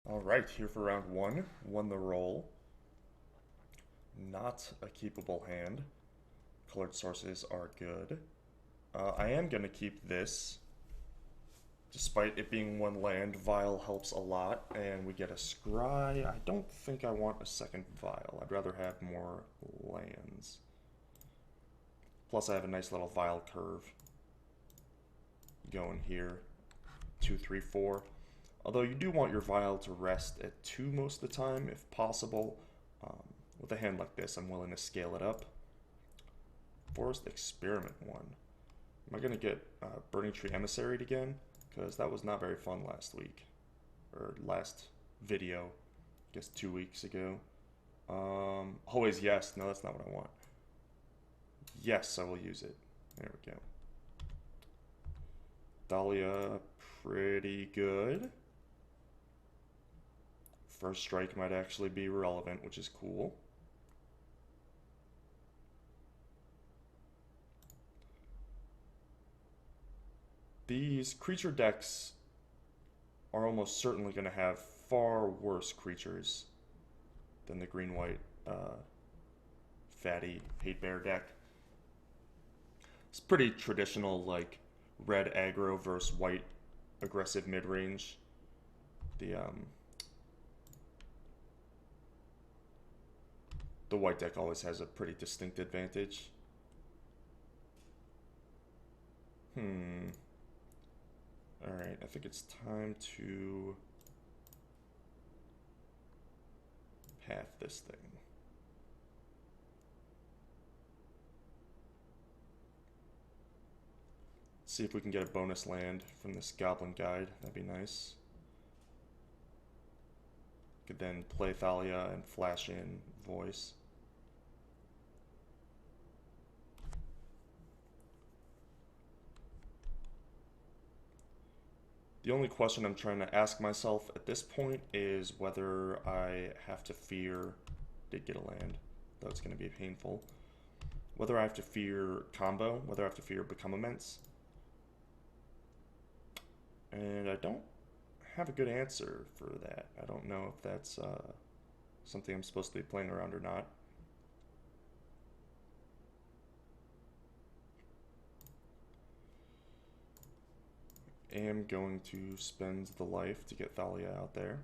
All right, here for round one. Won the roll. Not a keepable hand. Colored sources are good. I am going to keep this. Despite it being one land, Vial helps a lot, and we get a Scry. I don't think I want a second Vial. I'd rather have more lands. Plus, I have a nice little Vial curve going here. 2, 3, 4. Although you do want your Vial to rest at 2 most of the time, if possible. With a hand like this, I'm willing to scale it up. Forest Experiment 1. Am I going to get Burning Tree Emissaried again? Because that was not very fun last week. Or last video. I guess 2 weeks ago. Always yes. No, that's not what I want. Yes, I will use it. There we go. Dahlia, pretty good. First Strike might actually be relevant, which is cool. These creature decks are almost certainly going to have far worse creatures than the green-white fatty Hatebear deck. It's pretty traditional, like red aggro versus white aggressive mid-range. The white deck always has a pretty distinct advantage. Alright, I think it's time to path this thing. See if we can get a bonus land from this Goblin Guide. That'd be nice. Could then play Thalia and flash in Voice. The only question I'm trying to ask myself at this point is whether I have to fear, did get a land, though it's going to be painful, whether I have to fear combo, whether I have to fear Become Immense. And I don't have a good answer for that. I don't know if that's something I'm supposed to be playing around or not. Am going to spend the life to get Thalia out there.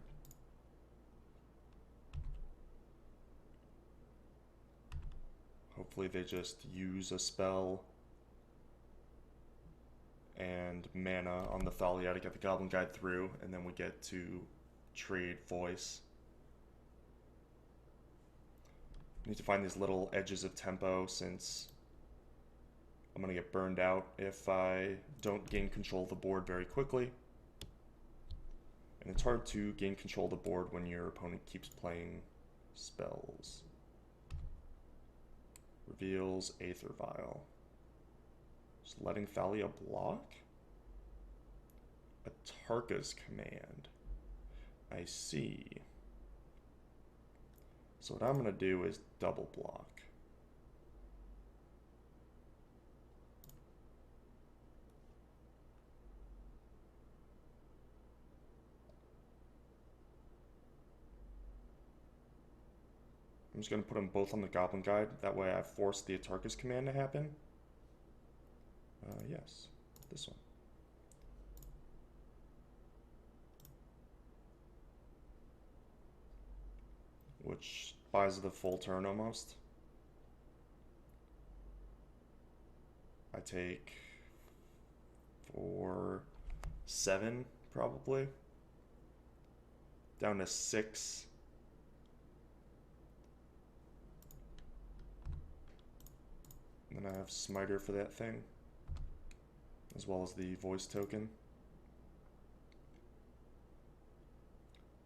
Hopefully they just use a spell and mana on the Thalia to get the Goblin Guide through, and then we get to trade Voice. Need to find these little edges of tempo since I'm going to get burned out if I don't gain control of the board very quickly. And it's hard to gain control of the board when your opponent keeps playing spells. Reveals Aether Vial. Just letting Thalia block? Atarka's Command. I see. So what I'm going to do is double block. I'm just going to put them both on the Goblin Guide. That way I force the Atarka's Command to happen. Yes, this one. Which buys the full turn almost. I take 4, 7 probably. Down to 6. And then I have Smiter for that thing, as well as the Voice token.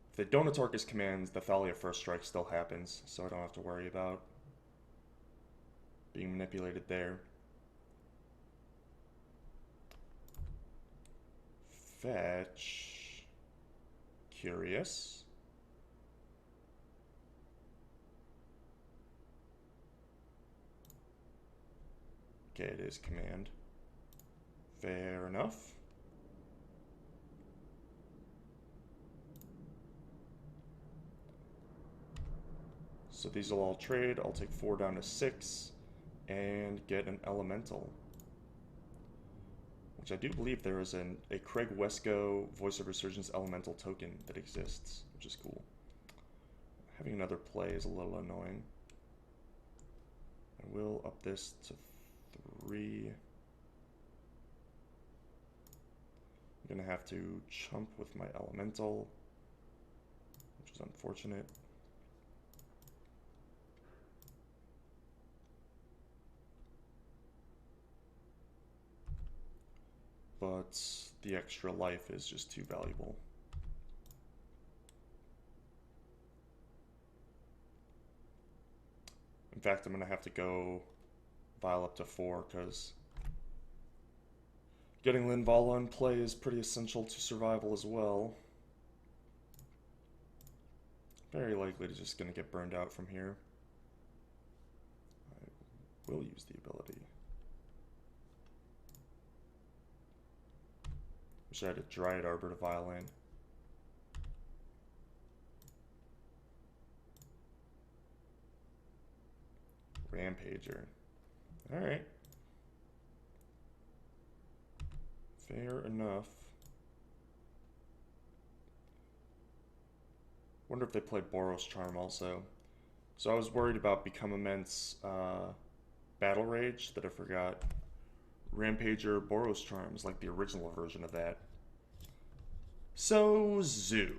If they don't Atarka's commands, the Thalia First Strike still happens, so I don't have to worry about being manipulated there. Fetch. Curious. Okay, it is command. Fair enough. So these will all trade. I'll take 4 down to 6 and get an elemental. Which I do believe there is a Craig Wescoe Voice of Resurgence elemental token that exists, which is cool. Having another play is a little annoying. I will up this to 3. I'm gonna have to chump with my elemental, which is unfortunate. But the extra life is just too valuable. In fact, I'm gonna have to go Vial up to 4 because getting Linvala in play is pretty essential to survival as well. Very likely to just gonna get burned out from here. I will use the ability. Wish I had a Dryad Arbor to Vial in. Rampager. Alright. Fair enough. Wonder if they play Boros Charm also. So I was worried about Become Immense Battle Rage that I forgot. Rampager Boros Charm is like the original version of that. So, Zoo.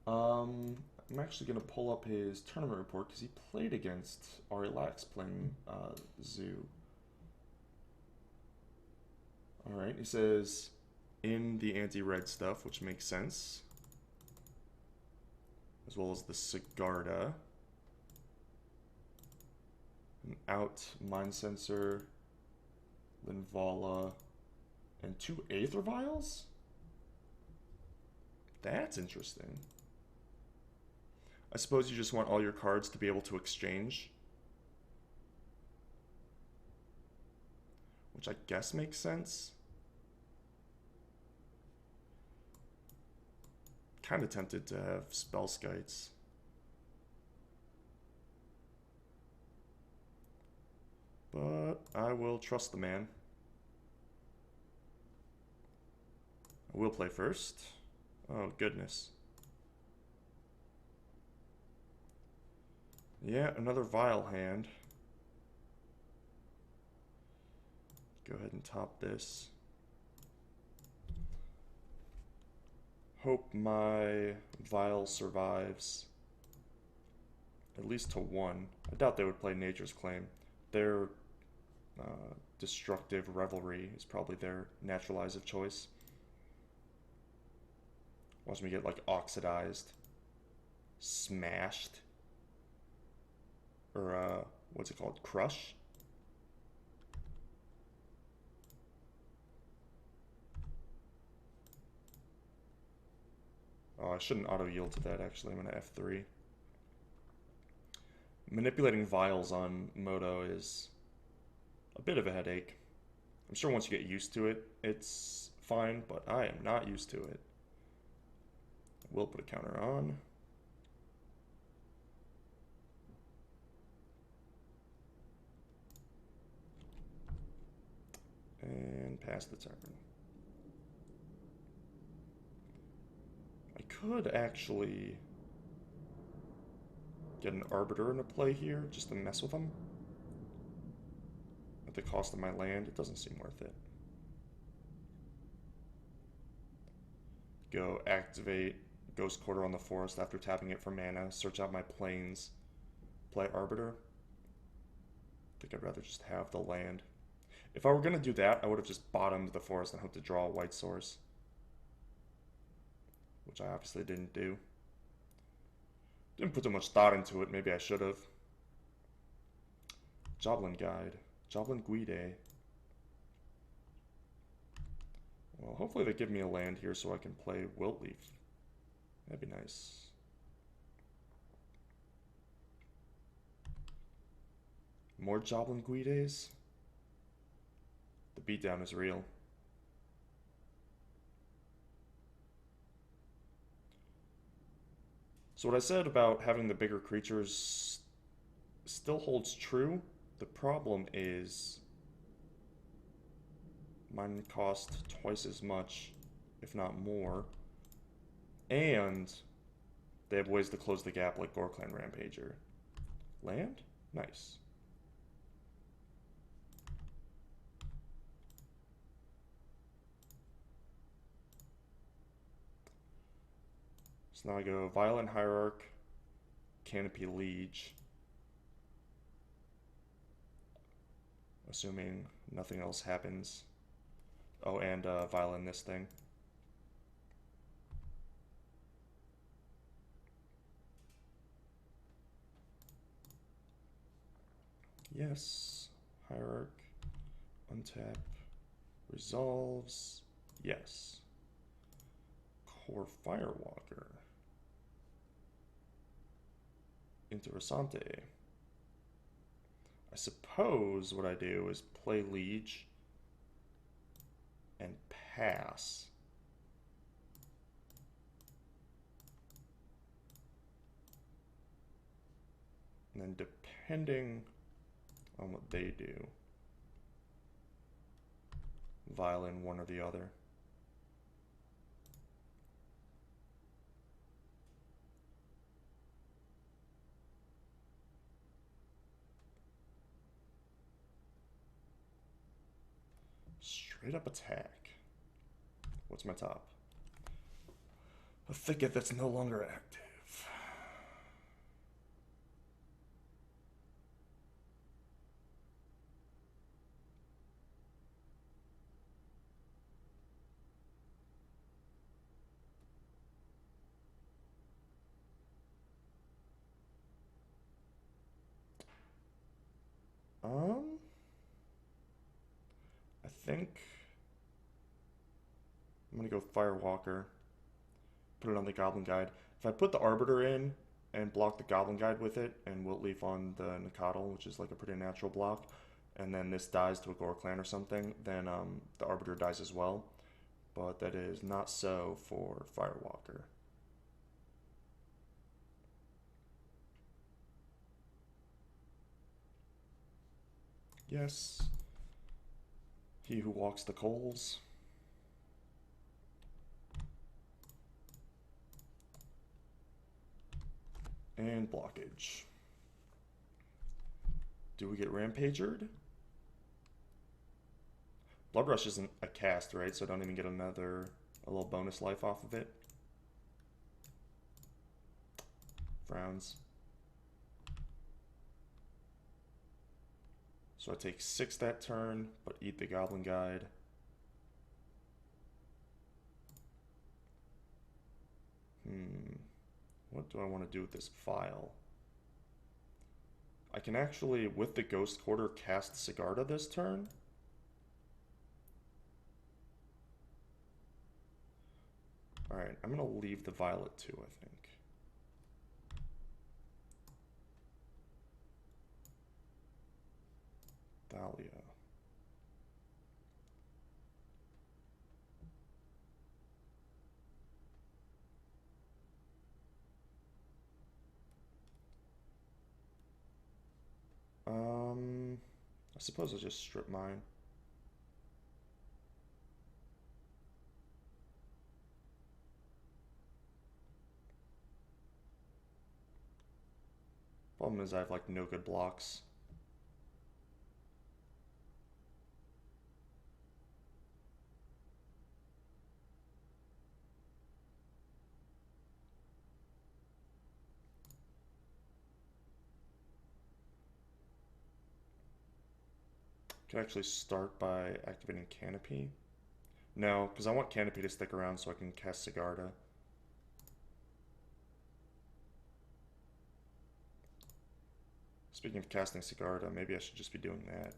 I'm actually going to pull up his tournament report because he played against Ari Lax playing Zoo. Alright, he says in the anti-red stuff, which makes sense. As well as the Sigarda. An out Mind Sensor, Linvala, and 2 Aether Vials? That's interesting. I suppose you just want all your cards to be able to exchange. Which I guess makes sense. Kind of tempted to have Spell Skites. But I will trust the man. I will play first. Oh, goodness. Yeah, another Vial hand. Go ahead and top this. Hope my Vial survives. At least to 1. I doubt they would play Nature's Claim. Their Destructive Revelry is probably their naturalize of choice. Watch me get like oxidized, smashed, or what's it called? Crush? Oh, I shouldn't auto-yield to that, actually. I'm going to F3. Manipulating Vials on Moto is a bit of a headache. I'm sure once you get used to it, it's fine, but I am not used to it. Will put a counter on. And pass the turn. I could actually get an Arbiter into play here just to mess with them. At the cost of my land, it doesn't seem worth it. Go activate Ghost Quarter on the Forest after tapping it for mana, search out my plains, play Arbiter. I think I'd rather just have the land. If I were going to do that, I would have just bottomed the forest and hoped to draw a white source. Which I obviously didn't do. Didn't put too much thought into it, maybe I should have. Joblin Guide. Joblin Guide. Well, hopefully they give me a land here so I can play Wiltleaf. That'd be nice. More Joblin Guides? The beatdown is real. So what I said about having the bigger creatures still holds true. The problem is mine cost twice as much, if not more, and they have ways to close the gap like Gorklan Rampager. Land? Nice. So now I go Violent Hierarch, Canopy Liege. Assuming nothing else happens. Oh, and Violin this thing. Yes. Hierarch. Untap. Resolves. Yes. Core Firewalker. Interessante. I suppose what I do is play Liege and pass. And then depending on what they do, violin one or the other. Straight up attack. What's my top? A thicket that's no longer active. I think I'm gonna go Firewalker. Put it on the Goblin Guide. If I put the Arbiter in and block the Goblin Guide with it, and Wilt Leaf on the Nicodle, which is like a pretty natural block, and then this dies to a Gorklan or something, then the Arbiter dies as well. But that is not so for Firewalker. Yes. He who walks the coals. And blockage. Do we get Rampagered? Blood Rush isn't a cast, right? So I don't even get a little bonus life off of it. Frowns. So I take 6 that turn, but eat the Goblin Guide. What do I want to do with this file? I can actually, with the Ghost Quarter, cast Sigarda this turn. Alright, I'm going to leave the Violet too, I think. Dahlia. I suppose I'll just strip mine. Problem is I have like no good blocks. Can actually start by activating Canopy. No, because I want Canopy to stick around so I can cast Sigarda. Speaking of casting Sigarda, maybe I should just be doing that.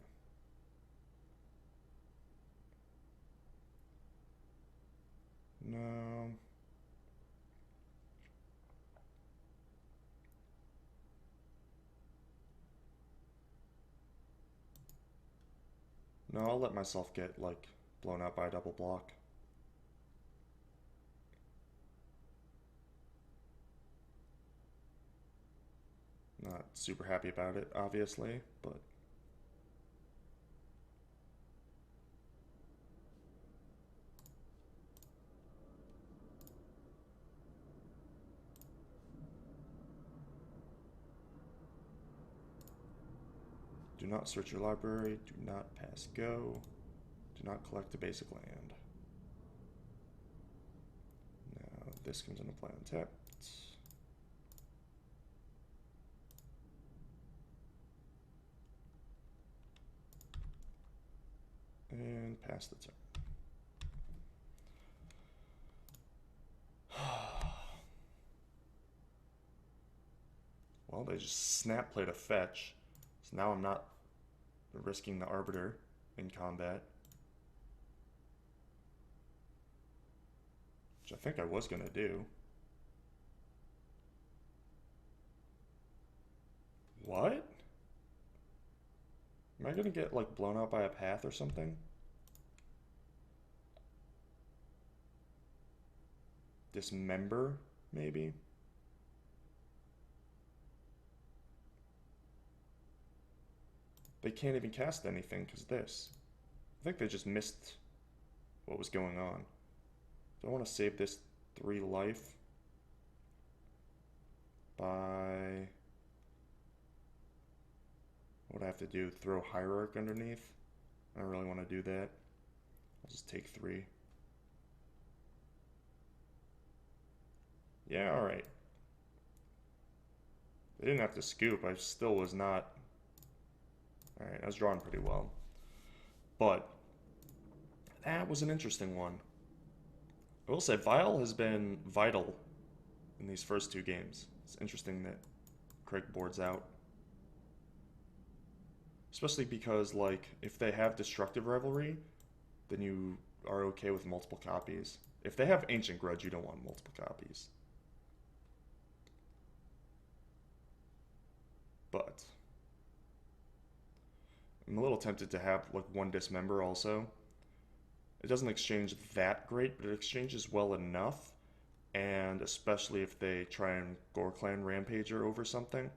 No. No, I'll let myself get, like, blown out by a double block. Not super happy about it, obviously, but do not search your library, do not pass go, do not collect a basic land. Now this comes into play untapped. And pass the turn. Well, they just snap played a fetch, so now I'm not risking the Arbiter in combat. Which I think I was gonna do. What? Am I gonna get like blown out by a path or something? Dismember, maybe? They can't even cast anything because this. I think they just missed what was going on. Do I want to save this 3 life by... What do I have to do? Throw Hierarch underneath? I don't really want to do that. I'll just take 3. Yeah, alright. They didn't have to scoop. I still was not... Alright, I was drawing pretty well. But that was an interesting one. I will say, Vile has been vital in these first 2 games. It's interesting that Craig boards out. Especially because, like, if they have Destructive Revelry, then you are okay with multiple copies. If they have Ancient Grudge, you don't want multiple copies. But I'm a little tempted to have, like, 1 Dismember also. It doesn't exchange that great, but it exchanges well enough. And especially if they try and Gore Clan Rampager over something.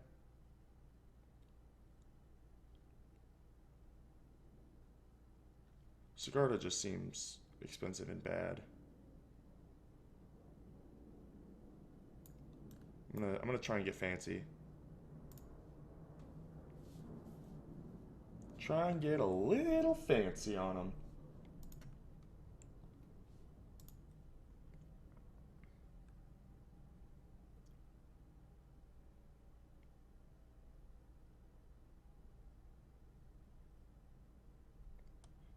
Sigarda just seems expensive and bad. I'm gonna try and get fancy. Try and get a little fancy on them.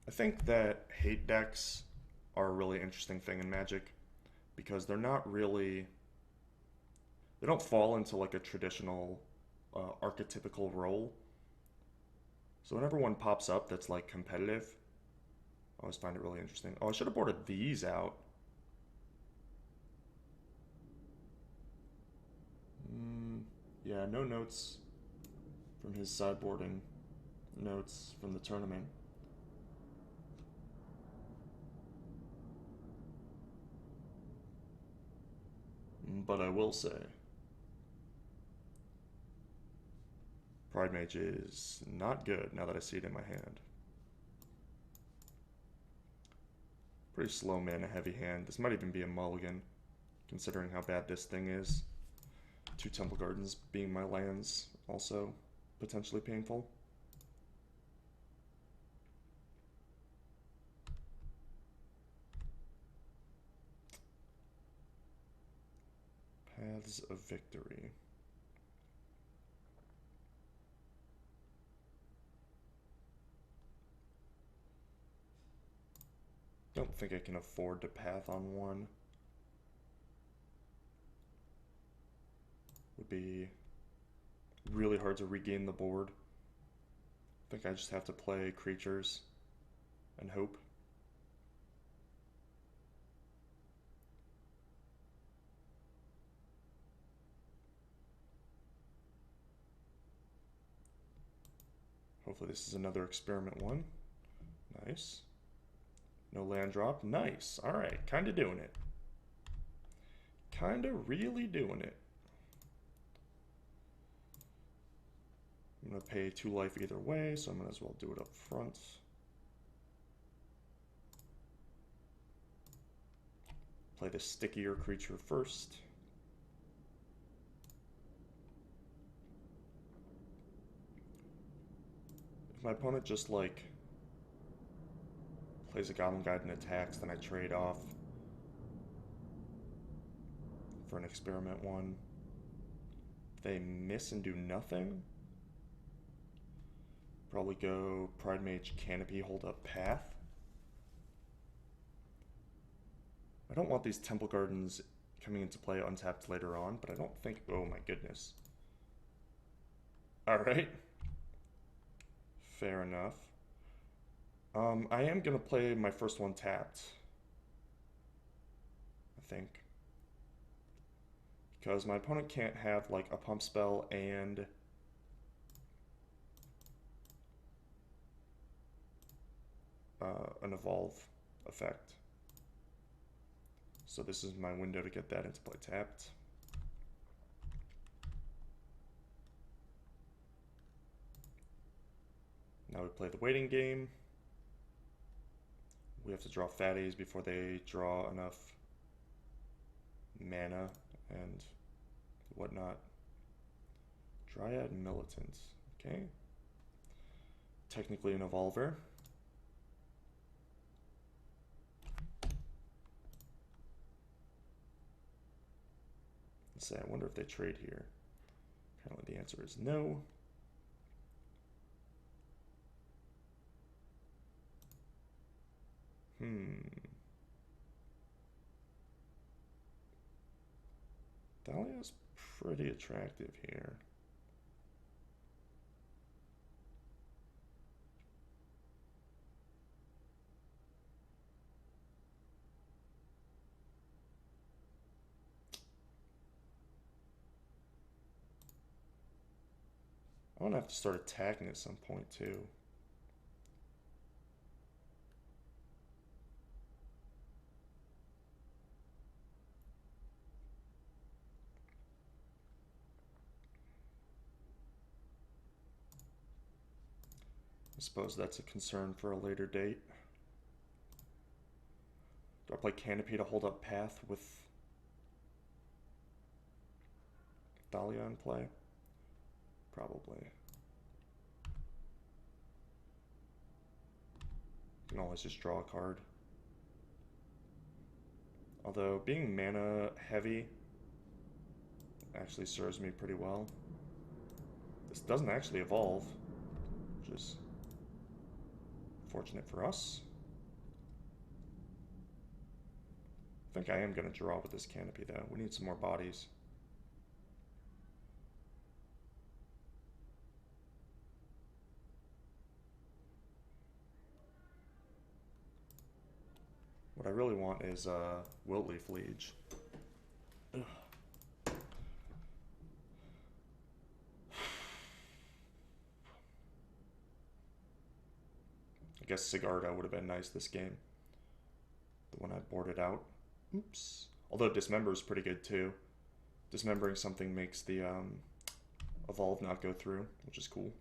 I think that hate decks are a really interesting thing in Magic because they're not really... They don't fall into like a traditional archetypical role. So whenever one pops up that's like competitive, I always find it really interesting. Oh, I should have boarded these out. Yeah, no notes from his sideboarding. Notes from the tournament. But I will say, Pride Mage is not good now that I see it in my hand. Pretty slow mana heavy hand. This might even be a mulligan, considering how bad this thing is. 2 Temple Gardens being my lands, also potentially painful. Paths of Victory. Don't think I can afford to path on 1. Would be really hard to regain the board. I think I just have to play creatures and hope. Hopefully this is another experiment one. Nice. No land drop. Nice. Alright, kind of doing it. Kind of really doing it. I'm going to pay 2 life either way, so I might as well do it up front. Play the stickier creature first. If my opponent just, like, plays a Goblin Guide and attacks, then I trade off for an Experiment 1. If they miss and do nothing, probably go Pride Mage Canopy, hold up Path. I don't want these Temple Gardens coming into play untapped later on, but I don't think... Oh my goodness. Alright. Fair enough. I am going to play my first one tapped. I think. Because my opponent can't have, like, a pump spell and... an evolve effect. So this is my window to get that into play tapped. Now we play the waiting game. We have to draw fatties before they draw enough mana and whatnot. Dryad Militant, okay. Technically an evolver. Let's say, I wonder if they trade here. Apparently the answer is no. Dahlia's pretty attractive here. I'm gonna have to start attacking at some point too. I suppose that's a concern for a later date. Do I play Canopy to hold up Path with Dahlia in play? Probably. You can always just draw a card. Although being mana heavy actually serves me pretty well. This doesn't actually evolve, which is fortunate for us. I think I am going to draw with this Canopy though. We need some more bodies. What I really want is Wiltleaf Liege. Ugh. I guess Sigarda would have been nice this game. The one I boarded out. Oops. Although Dismember is pretty good too. Dismembering something makes the Evolve not go through, which is cool.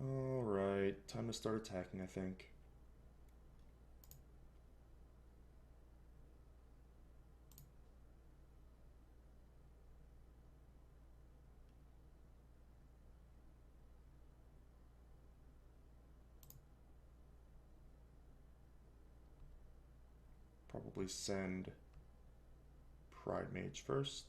Alright, time to start attacking, I think. Probably send Pride Mage first.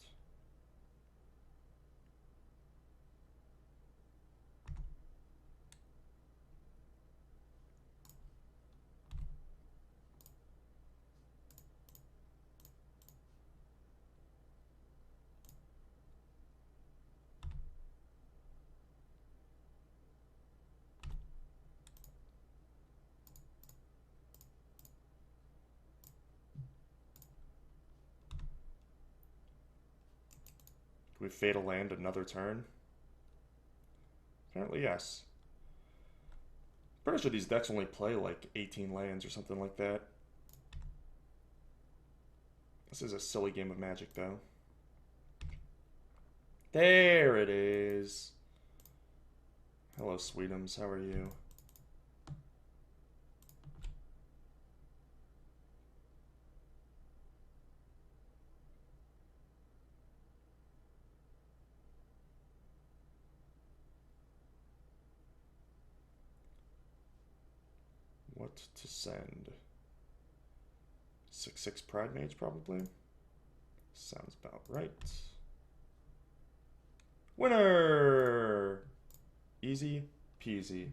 Do we Fatal Land another turn? Apparently, yes. Pretty sure these decks only play like 18 lands or something like that. This is a silly game of Magic, though. There it is. Hello, Sweetums. How are you? What to send? 6/6 Pride Mage, probably. Sounds about right. Winner! Easy peasy.